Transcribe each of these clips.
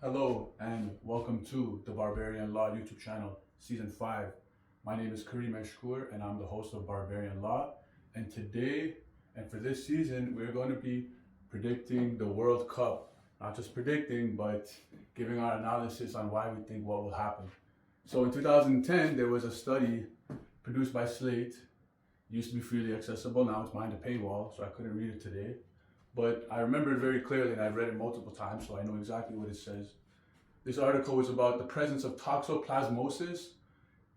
Hello and welcome to the Barbarian Law YouTube channel, Season 5. My name is Kareem Eshkur and I'm the host of Barbarian Law. And today, and for this season, we're going to be predicting the World Cup. Not just predicting, but giving our analysis on why we think what will happen. So in 2010, there was a study produced by Slate. It used to be freely accessible, now it's behind a paywall, so I couldn't read it today. But I remember it very clearly and I've read it multiple times, so I know exactly what it says. This article was about the presence of toxoplasmosis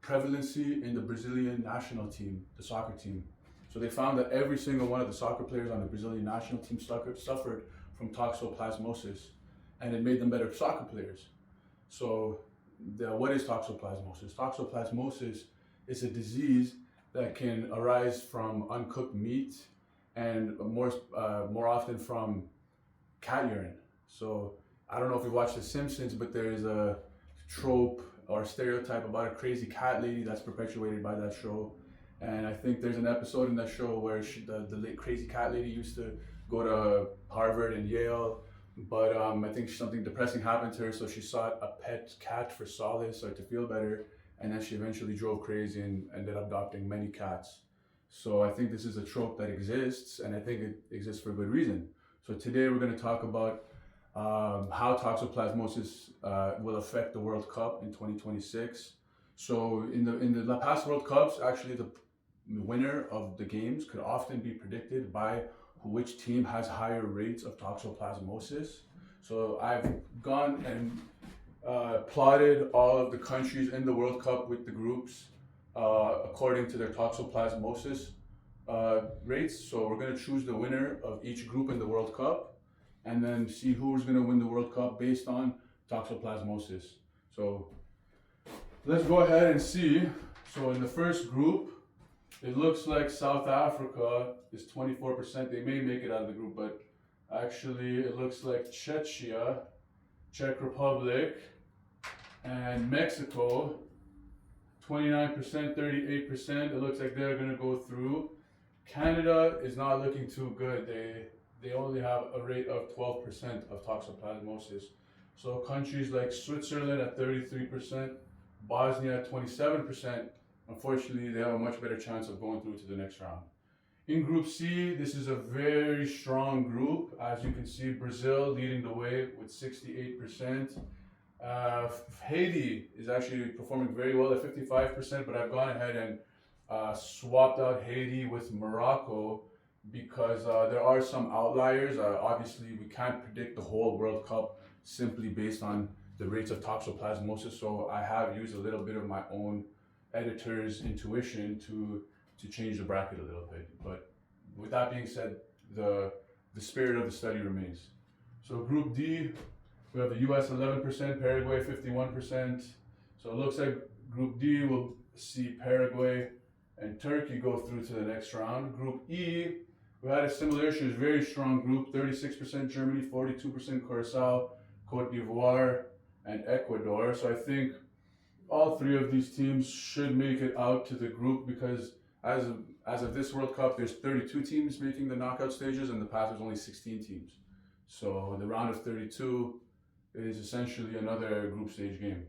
prevalency in the Brazilian national team, the soccer team. So they found that every single one of the soccer players on the Brazilian national team suffered from toxoplasmosis, and it made them better soccer players. So what is toxoplasmosis? Toxoplasmosis is a disease that can arise from uncooked meat and more often from cat urine. So I don't know if you've watched The Simpsons, but there is a trope or stereotype about a crazy cat lady that's perpetuated by that show. And I think there's an episode in that show where the crazy cat lady used to go to Harvard and Yale, but I think something depressing happened to her, so she sought a pet cat for solace or to feel better, and then she eventually drove crazy and ended up adopting many cats. So I think this is a trope that exists, and I think it exists for good reason. So today we're going to talk about how toxoplasmosis will affect the World Cup in 2026. So in the past World Cups, actually the winner of the games could often be predicted by which team has higher rates of toxoplasmosis. So I've gone and plotted all of the countries in the World Cup with the groups according to their toxoplasmosis rates. So we're going to choose the winner of each group in the World Cup and then see who's going to win the World Cup based on toxoplasmosis. So let's go ahead and see. So in the first group, it looks like South Africa is 24%. They may make it out of the group, but actually it looks like Czechia, Czech Republic, and Mexico, 29%, 38%. It looks like they're going to go through. Canada is not looking too good. They only have a rate of 12% of toxoplasmosis. So countries like Switzerland at 33%, Bosnia at 27%, unfortunately they have a much better chance of going through to the next round. In Group C, this is a very strong group. As you can see, Brazil leading the way with 68%. Haiti is actually performing very well at 55%, but I've gone ahead and swapped out Haiti with Morocco because there are some outliers. Obviously, we can't predict the whole World Cup simply based on the rates of toxoplasmosis, so I have used a little bit of my own editor's intuition to change the bracket a little bit. But with that being said, the spirit of the study remains. So Group D, we have the US 11%, Paraguay 51%. So it looks like Group D will see Paraguay and Turkey go through to the next round. Group E, we had a similar issue, it's a very strong group, 36% Germany, 42% Curacao, Cote d'Ivoire, and Ecuador. So I think all three of these teams should make it out to the group because as of this World Cup, there's 32 teams making the knockout stages, and in the past there's only 16 teams. So the round of 32 is essentially another group stage game.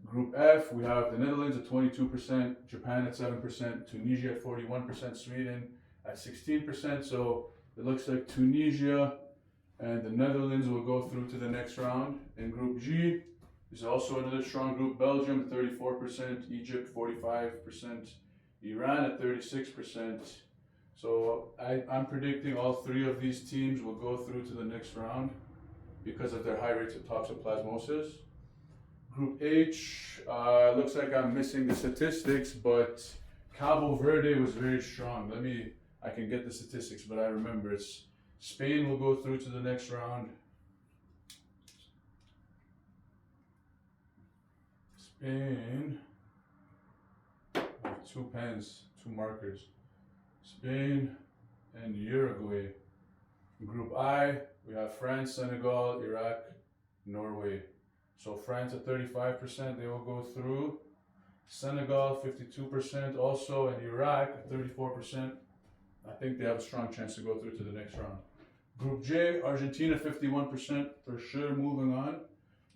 Group F, we have the Netherlands at 22%, Japan at 7%, Tunisia at 41%, Sweden at 16%. So it looks like Tunisia and the Netherlands will go through to the next round. In Group G, there's also another strong group, Belgium at 34%, Egypt 45%, Iran at 36%. So I'm predicting all three of these teams will go through to the next round because of their high rates of toxoplasmosis. Group H, looks like I'm missing the statistics, but Cabo Verde was very strong. I can get the statistics, but I remember it's Spain will go through to the next round. Spain, I have 2 pens, 2 markers. Spain and Uruguay. In Group I, we have France, Senegal, Iraq, Norway. So France at 35%, they will go through. Senegal 52% also, and Iraq at 34%. I think they have a strong chance to go through to the next round. Group J, Argentina 51% for sure moving on.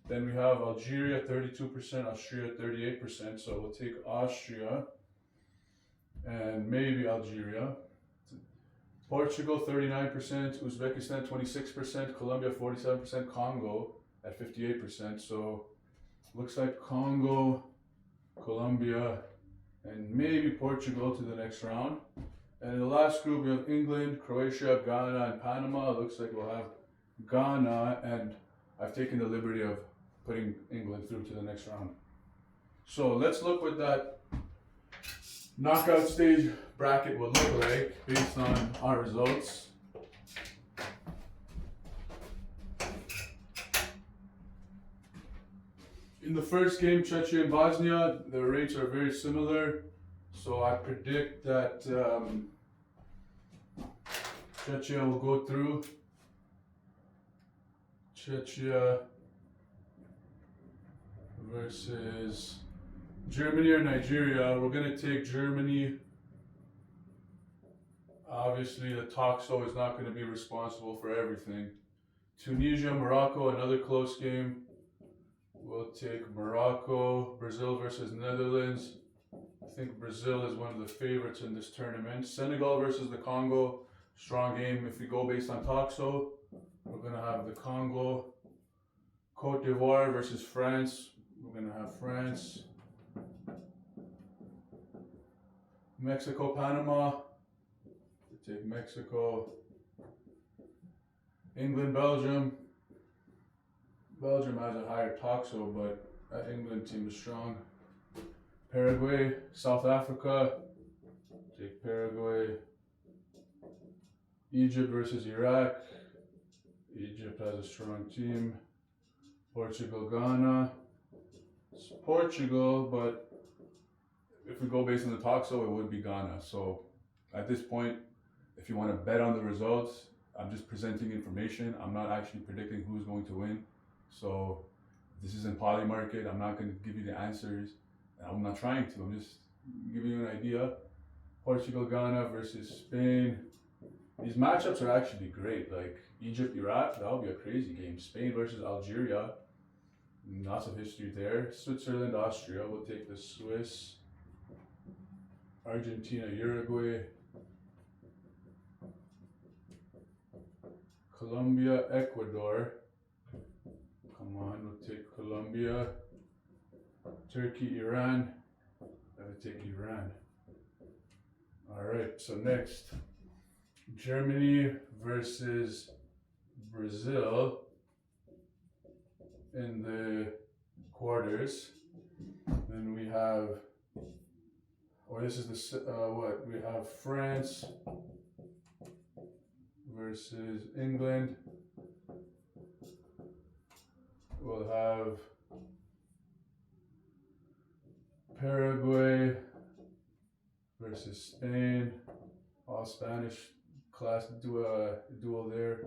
Then we have Algeria 32%, Austria 38%. So we'll take Austria and maybe Algeria. Portugal 39%, Uzbekistan 26%, Colombia 47%, Congo at 58%. So looks like Congo, Colombia, and maybe Portugal to the next round. And in the last group we have England, Croatia, Ghana, and Panama. It looks like we'll have Ghana, and I've taken the liberty of putting England through to the next round. So let's look what that knockout stage bracket will look like based on our results. In the first game, Czechia and Bosnia, the rates are very similar. So I predict that Czechia will go through. Czechia versus Germany or Nigeria. We're going to take Germany. Obviously, the Toxo is not going to be responsible for everything. Tunisia, Morocco, another close game. We'll take Morocco. Brazil versus Netherlands. I think Brazil is one of the favorites in this tournament. Senegal versus the Congo. Strong game. If we go based on Toxo, we're going to have the Congo. Cote d'Ivoire versus France. We're going to have France. Mexico, Panama. We'll take Mexico. England, Belgium. Belgium has a higher Toxo, but that England team is strong. Paraguay, South Africa. Take Paraguay. Egypt versus Iraq. Egypt has a strong team. Portugal, Ghana. It's Portugal, but if we go based on the Toxo, it would be Ghana. So at this point, if you want to bet on the results, I'm just presenting information. I'm not actually predicting who's going to win. So this isn't poly market. I'm not going to give you the answers. I'm not trying to. I'm just giving you an idea. Portugal, Ghana versus Spain. These matchups are actually great. Like Egypt, Iraq, that'll be a crazy game. Spain versus Algeria. Lots of history there. Switzerland, Austria. We'll take the Swiss. Argentina, Uruguay. Colombia, Ecuador. Come on, we'll take Colombia. Turkey, Iran. I would take Iran. Alright, so next. Germany versus Brazil in the quarters. Then we have, this is the, we have France versus England. We'll have Paraguay versus Spain. All Spanish class duel there.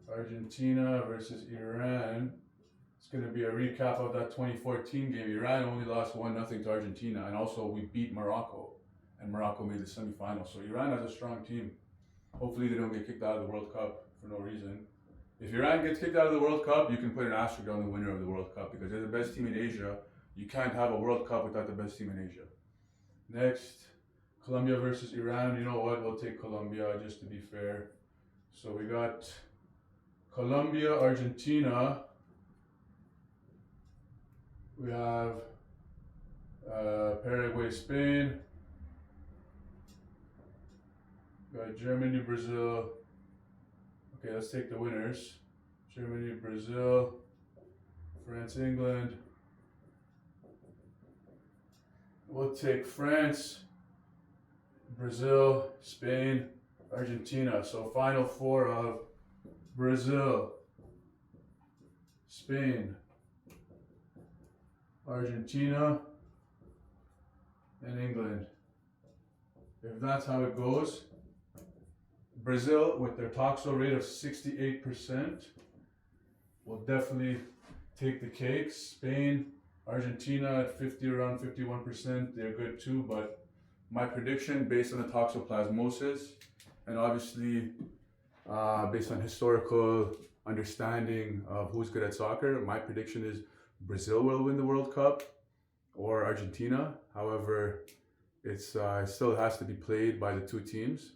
Argentina versus Iran. It's going to be a recap of that 2014 game. Iran only lost 1-0 to Argentina, and also we beat Morocco, and Morocco made the semifinals. So Iran has a strong team. Hopefully they don't get kicked out of the World Cup for no reason. If Iran gets kicked out of the World Cup, you can put an asterisk on the winner of the World Cup because they're the best team in Asia. You can't have a World Cup without the best team in Asia. Next, Colombia versus Iran. You know what? We'll take Colombia just to be fair. So we got Colombia, Argentina. We have Paraguay, Spain. We got Germany, Brazil. Okay, let's take the winners. Germany, Brazil, France, England. We'll take France, Brazil, Spain, Argentina. So final four of Brazil, Spain, Argentina, and England. If that's how it goes, Brazil with their Toxo rate of 68% will definitely take the cake. Spain, Argentina at around 51%, they're good too, but my prediction based on the toxoplasmosis and obviously based on historical understanding of who's good at soccer. My prediction is Brazil will win the World Cup or Argentina. However, it still has to be played by the two teams.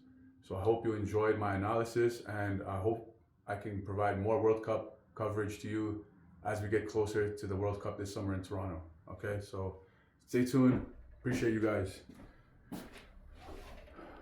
So I hope you enjoyed my analysis, and I hope I can provide more World Cup coverage to you as we get closer to the World Cup this summer in Toronto. Okay, so stay tuned. Appreciate you guys.